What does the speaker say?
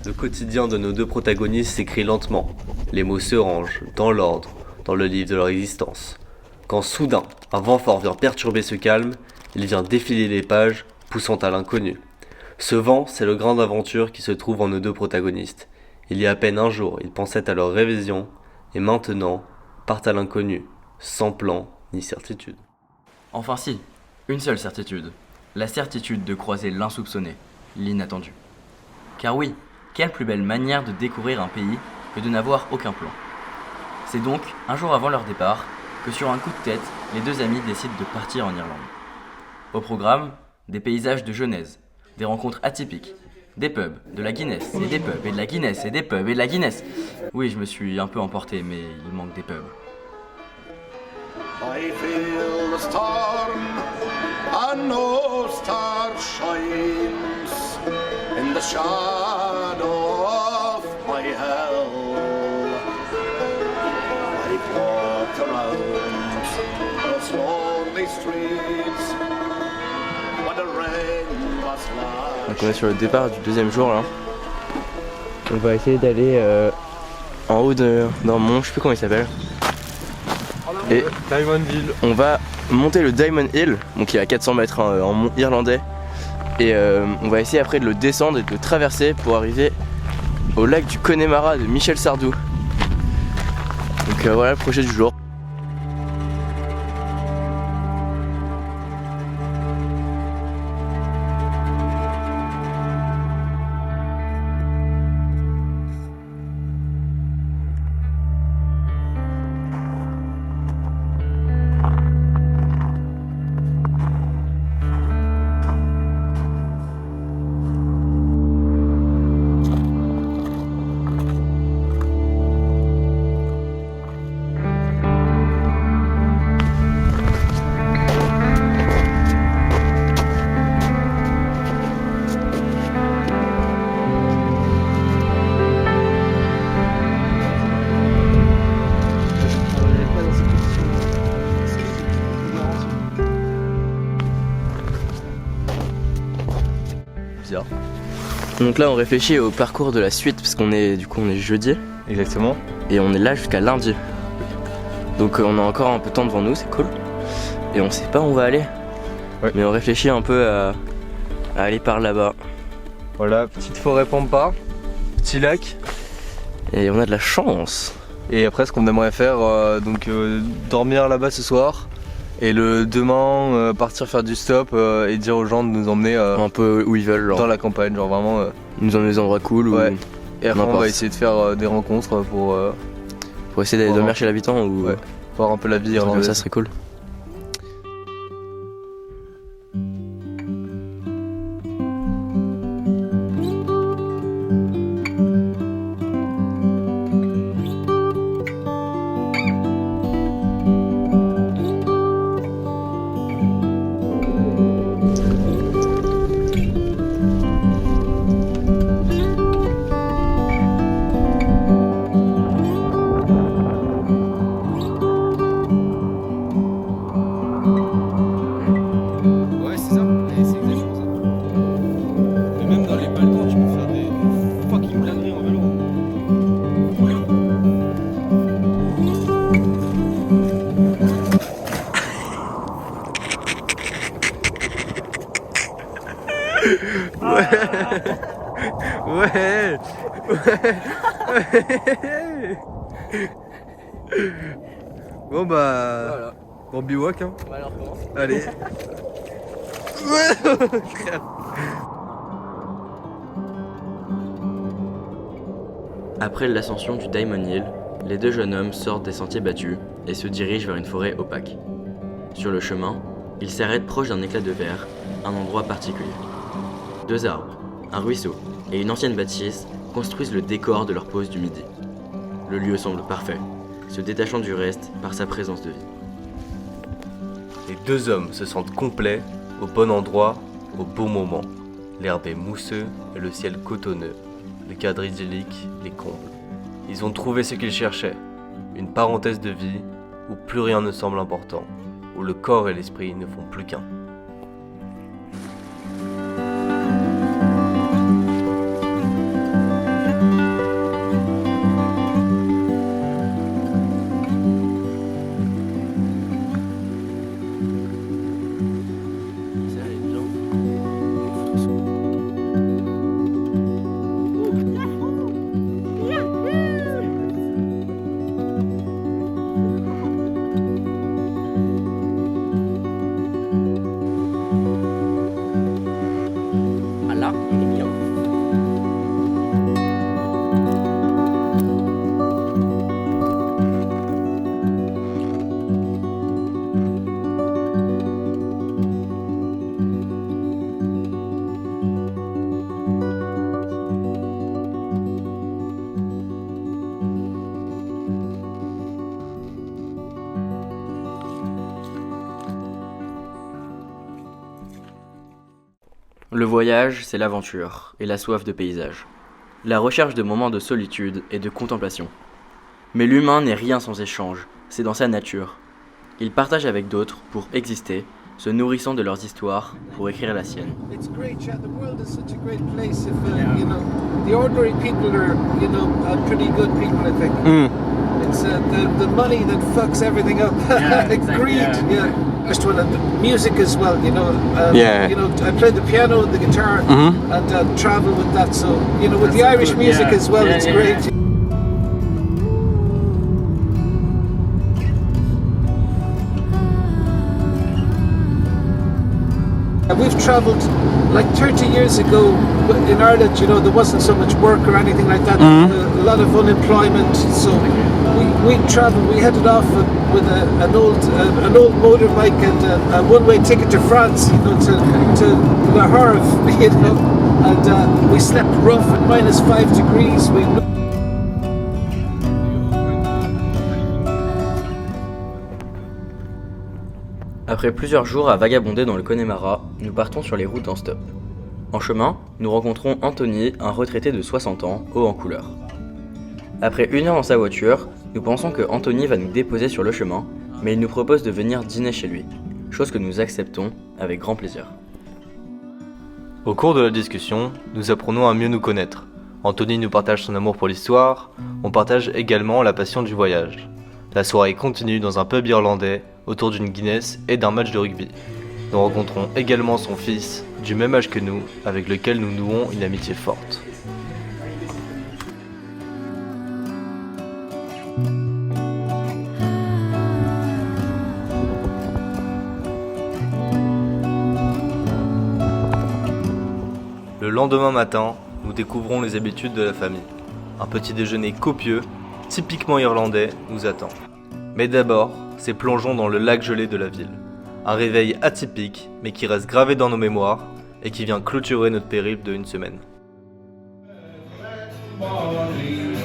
Le quotidien de nos deux protagonistes s'écrit lentement. Les mots se rangent, dans l'ordre, dans le livre de leur existence. Quand soudain, un vent fort vient perturber ce calme, il vient défiler les pages, poussant à l'inconnu. Ce vent, c'est le grain d'aventure qui se trouve en nos deux protagonistes. Il y a à peine un jour, ils pensaient à leur révision, et maintenant, partent à l'inconnu, sans plan ni certitude. Enfin si, une seule certitude. La certitude de croiser l'insoupçonné, l'inattendu. Car oui, quelle plus belle manière de découvrir un pays que de n'avoir aucun plan. C'est donc, un jour avant leur départ, que sur un coup de tête, les deux amis décident de partir en Irlande. Au programme, des paysages de Genèse, des rencontres atypiques, des pubs, de la Guinness, et des pubs, et de la Guinness, et des pubs, et de la Guinness. Oui, je me suis un peu emporté, mais il manque des pubs. I feel the storm, and no star shines in the shadow of my hell. I've walked around those lonely streets when the rain was last. Donc on est sur le départ du deuxième jour là. On va essayer d'aller en haut d'un mont, je sais plus comment il s'appelle. Et on va monter le Diamond Hill, donc qui est à 400 mètres en mont irlandais. Et on va essayer après de le descendre et de le traverser pour arriver au lac du Connemara de Michel Sardou. Donc voilà le projet du jour. Donc là on réfléchit au parcours de la suite parce qu'on est jeudi. Exactement. Et on est là jusqu'à lundi. Donc on a encore un peu de temps devant nous, c'est cool. Et on sait pas où on va aller. Ouais. Mais on réfléchit un peu à aller par là-bas. Voilà, petite forêt pampa, petit lac. Et on a de la chance. Et après ce qu'on aimerait faire, dormir là-bas ce soir. Et le demain partir faire du stop et dire aux gens de nous emmener Un peu où ils veulent, genre. dans la campagne, genre vraiment. Nous emmener des endroits cool. Ouais. Et après on n'importe. va essayer de faire des rencontres Pour essayer d'aller dormir chez l'habitant ou ouais, voir un peu la vie un truc comme irlandaise. ça serait cool. Ouais, c'est ça, et c'est exactement ça. Mais même dans les balcons, tu peux faire des fucking dingueries en vélo. Ouais. Bon bah, Voilà. bon bivouac hein. Bah alors commence. Allez. Après l'ascension du Diamond Hill, les deux jeunes hommes sortent des sentiers battus et se dirigent vers une forêt opaque. Sur le chemin, ils s'arrêtent proche d'un éclat de verre, un endroit particulier. Deux arbres, un ruisseau et une ancienne bâtisse construisent le décor de leur pause du midi. Le lieu semble parfait, se détachant du reste par sa présence de vie. Les deux hommes se sentent complets, au bon endroit, au bon moment. L'herbe est mousseux et le ciel cotonneux. Le cadre idyllique les comble. Ils ont trouvé ce qu'ils cherchaient. Une parenthèse de vie où plus rien ne semble important, où le corps et l'esprit ne font plus qu'un. Le voyage, c'est l'aventure et la soif de paysage. La recherche de moments de solitude et de contemplation. Mais l'humain n'est rien sans échange, c'est dans sa nature. Il partage avec d'autres pour exister, se nourrissant de leurs histoires pour écrire la sienne. It's great, yeah. The world is such a great place if, you know, the ordinary people are, you know, pretty good people, I think. It's the money that fucks everything up. Greed, yeah. Just well, and the music as well, you know. You know, I play the piano and the guitar and travel with that. So, you know, with the Irish music as well, it's great. We've travelled like 30 years ago in Ireland, you know, there wasn't so much work or anything like that, a lot of unemployment, so we travelled, we headed off with an old motorbike and a one-way ticket to France, you know, to Le Havre, you know, and we slept rough at -5 degrees. Après plusieurs jours à vagabonder dans le Connemara, nous partons sur les routes en stop. En chemin, nous rencontrons Anthony, un retraité de 60 ans, haut en couleur. Après 1 heure dans sa voiture, nous pensons que Anthony va nous déposer sur le chemin, mais il nous propose de venir dîner chez lui, chose que nous acceptons avec grand plaisir. Au cours de la discussion, nous apprenons à mieux nous connaître. Anthony nous partage son amour pour l'histoire, on partage également la passion du voyage. La soirée continue dans un pub irlandais, autour d'une Guinness et d'un match de rugby. Nous rencontrons également son fils, du même âge que nous, avec lequel nous nouons une amitié forte. Le lendemain matin, nous découvrons les habitudes de la famille. Un petit déjeuner copieux, typiquement irlandais, nous attend. Mais d'abord, c'est plongeons dans le lac gelé de la ville. Un réveil atypique, mais qui reste gravé dans nos mémoires et qui vient clôturer notre périple de 1 semaine. Morning,